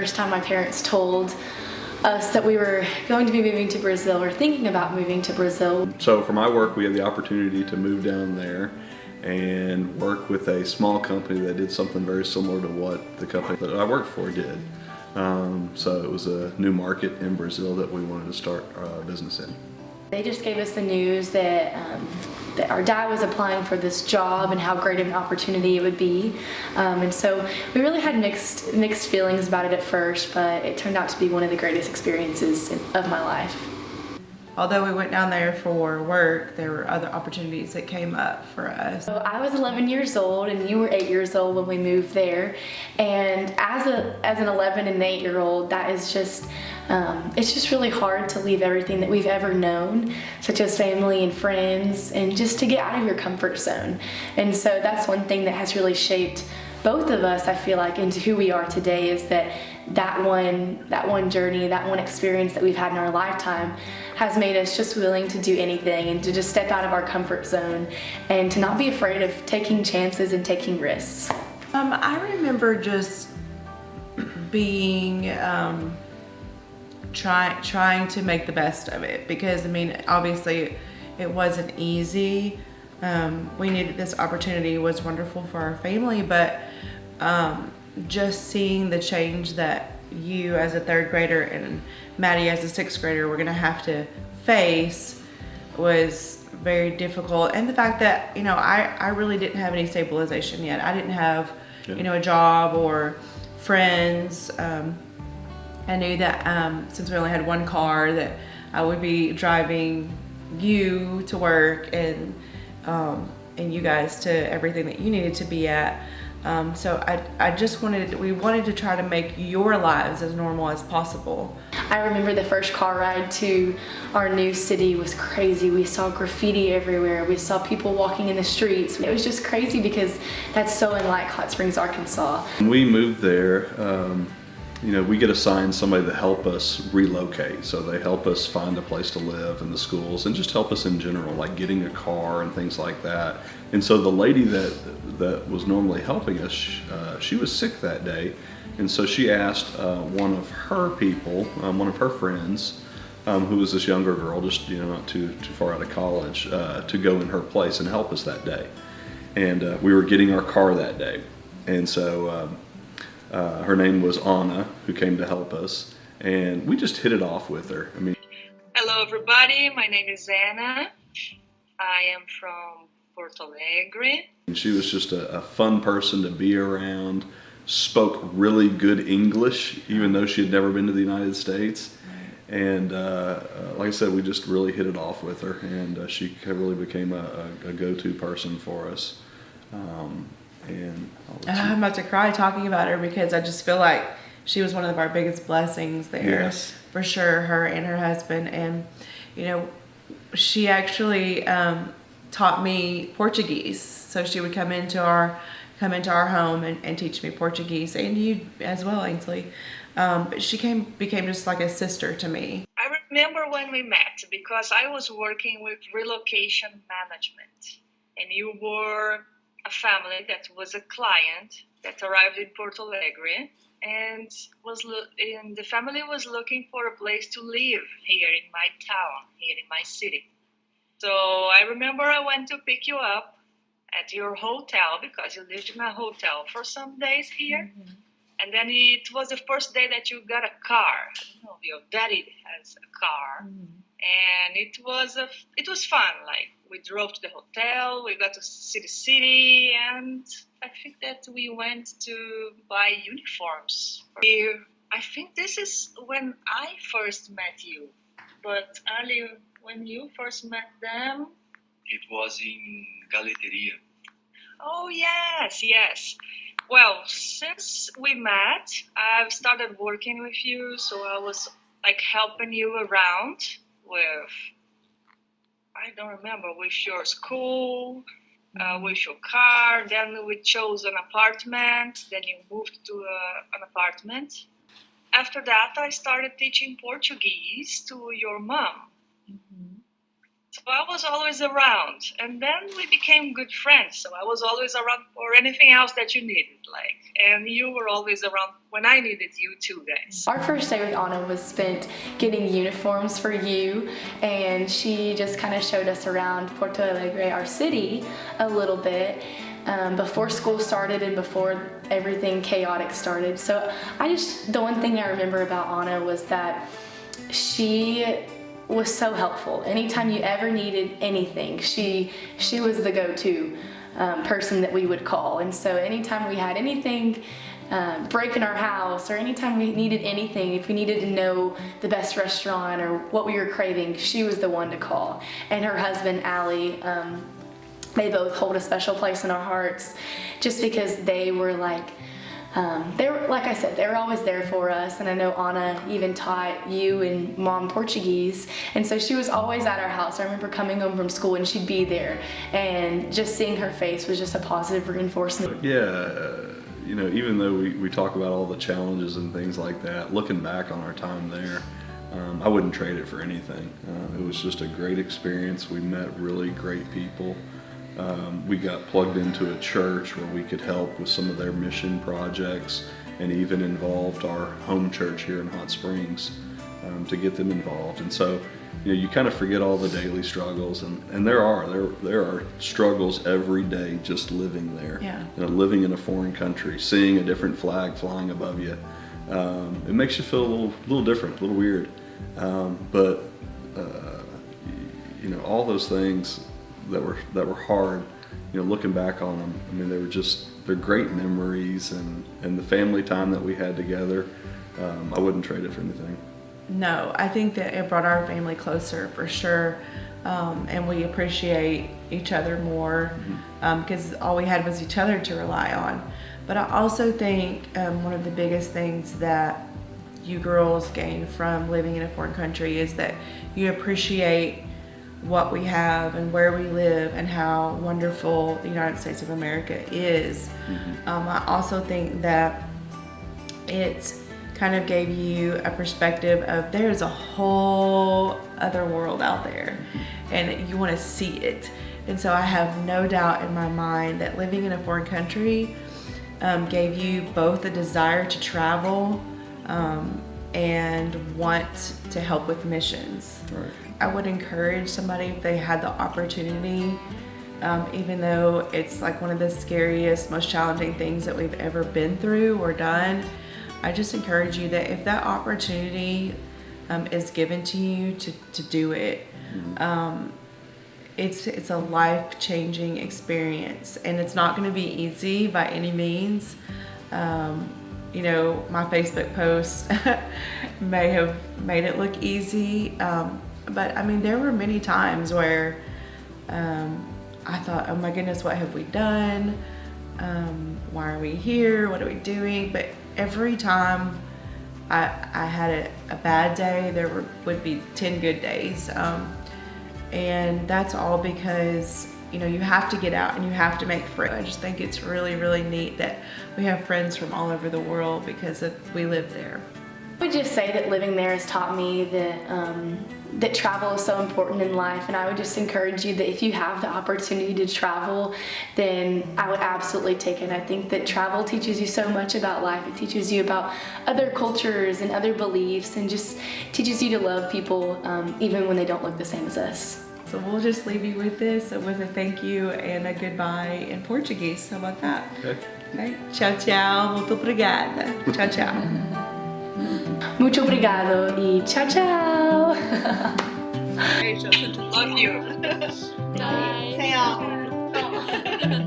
first time my parents told us that we were going to be moving to Brazil or thinking about moving to Brazil. So for my work, we had the opportunity to move down there and work with a small company that did something very similar to what the company that I worked for did. So it was a new market in Brazil that we wanted to start a business in. They just gave us the news that our dad was applying for this job and how great of an opportunity it would be. And so we really had mixed feelings about it at first, but it turned out to be one of the greatest experiences of my life. Although we went down there for work, there were other opportunities that came up for us. So I was 11 years old and you were 8 years old when we moved there. And as an 11 and 8-year-old, that is just, it's just really hard to leave everything that we've ever known, such as family and friends, and just to get out of your comfort zone. And so that's one thing that has really shaped both of us, I feel like, into who we are today, is that one journey, that one experience that we've had in our lifetime has made us just willing to do anything and to just step out of our comfort zone and to not be afraid of taking chances and taking risks. I remember just being trying to make the best of it, because I mean, obviously it wasn't easy. We knew that this opportunity was wonderful for our family, but just seeing the change that you as a 3rd grader and Maddie as a 6th grader were gonna have to face was very difficult. And the fact that, you know, I really didn't have any stabilization yet. I didn't have, you know, a job or friends. I knew that since we only had one car, that I would be driving you to work and you guys to everything that you needed to be at. So we wanted to try to make your lives as normal as possible. I remember the first car ride to our new city was crazy. We saw graffiti everywhere. We saw people walking in the streets. It was just crazy because that's so unlike Hot Springs, Arkansas. When we moved there, you know, we get assigned somebody to help us relocate. So they help us find a place to live in the schools and just help us in general, like getting a car and things like that. And so the lady that was normally helping us, she was sick that day. And so she asked one of her people, one of her friends, who was this younger girl, just, you know, not too far out of college, to go in her place and help us that day. And we were getting our car that day. And so her name was Anna, who came to help us, and we just hit it off with her. I mean, hello everybody, my name is Anna. I am from Porto Alegre. She was just a fun person to be around, spoke really good English, even though she had never been to the United States. And like I said, we just really hit it off with her, and she really became a go-to person for us. And I'm about to cry talking about her, because I just feel like she was one of our biggest blessings there. Yes. For sure, her and her husband. And you know, she actually taught me Portuguese. So she would come into our home and teach me Portuguese, and you as well, Ainsley. But she became just like a sister to me. I remember when we met, because I was working with relocation management, and you were a family that was a client that arrived in Porto Alegre, and the family was looking for a place to live here in my town, here in my city. So I remember I went to pick you up at your hotel, because you lived in a hotel for some days here. Mm-hmm. And then it was the first day that you got a car. I don't know, your daddy has a car. Mm-hmm. And it was fun. Like, we drove to the hotel, we got to see the city, and I think that we went to buy uniforms. I think this is when I first met you, but earlier when you first met them? It was in Galeteria. Oh, yes. Well, since we met, I've started working with you, so I was like helping you around with, I don't remember, with your school, with your car. Then we chose an apartment. Then you moved to an apartment. After that, I started teaching Portuguese to your mom. Mm-hmm. So I was always around. And then we became good friends. So I was always around for anything else that you needed, like. And you were always around when I needed you too, guys. Our first day with Anna was spent getting uniforms for you, and she just kind of showed us around Porto Alegre, our city, a little bit before school started and before everything chaotic started. So the one thing I remember about Anna was that she was so helpful. Anytime you ever needed anything, she was the go-to person that we would call. And so anytime we had anything break in our house, or anytime we needed anything, if we needed to know the best restaurant or what we were craving, she was the one to call. And her husband, Allie, they both hold a special place in our hearts, just because they were like I said, they were always there for us. And I know Anna even taught you and Mom Portuguese, and so she was always at our house. I remember coming home from school and she'd be there, and just seeing her face was just a positive reinforcement. Yeah, you know, even though we talk about all the challenges and things like that, looking back on our time there, I wouldn't trade it for anything. It was just a great experience. We met really great people. We got plugged into a church where we could help with some of their mission projects, and even involved our home church here in Hot Springs to get them involved. And so, you know, you kind of forget all the daily struggles, and there are struggles every day just living there. Yeah. You know, living in a foreign country, seeing a different flag flying above you. It makes you feel a little different, a little weird. But you know, all those things that were hard, you know, looking back on them, I mean, they're great memories, and the family time that we had together, I wouldn't trade it for anything. No, I think that it brought our family closer for sure, and we appreciate each other more because all we had was each other to rely on. But I also think one of the biggest things that you girls gain from living in a foreign country is that you appreciate what we have and where we live and how wonderful the United States of America is. I also think that it kind of gave you a perspective of there's a whole other world out there, and you want to see it. And so I have no doubt in my mind that living in a foreign country gave you both a desire to travel and want to help with missions. Right. I would encourage somebody, if they had the opportunity, even though it's like one of the scariest, most challenging things that we've ever been through or done, I just encourage you that if that opportunity is given to you to do it, it's a life-changing experience, and it's not going to be easy by any means. You know, my Facebook post may have made it look easy, but I mean, there were many times where I thought, oh my goodness, what have we done? Why are we here? What are we doing? But every time I had a bad day, there would be 10 good days. And that's all because, you know, you have to get out and you have to make friends. I just think it's really, really neat that we have friends from all over the world because we live there. I would just say that living there has taught me that travel is so important in life, and I would just encourage you that if you have the opportunity to travel, then I would absolutely take it. I think that travel teaches you so much about life. It teaches you about other cultures and other beliefs, and just teaches you to love people even when they don't look the same as us. So we'll just leave you with this, with a thank you and a goodbye in Portuguese. How about that? Okay. Okay. Tchau, tchau. Muito obrigada. Tchau, tchau. Muito obrigado e tchau, tchau. Love you. Bye. Tchau.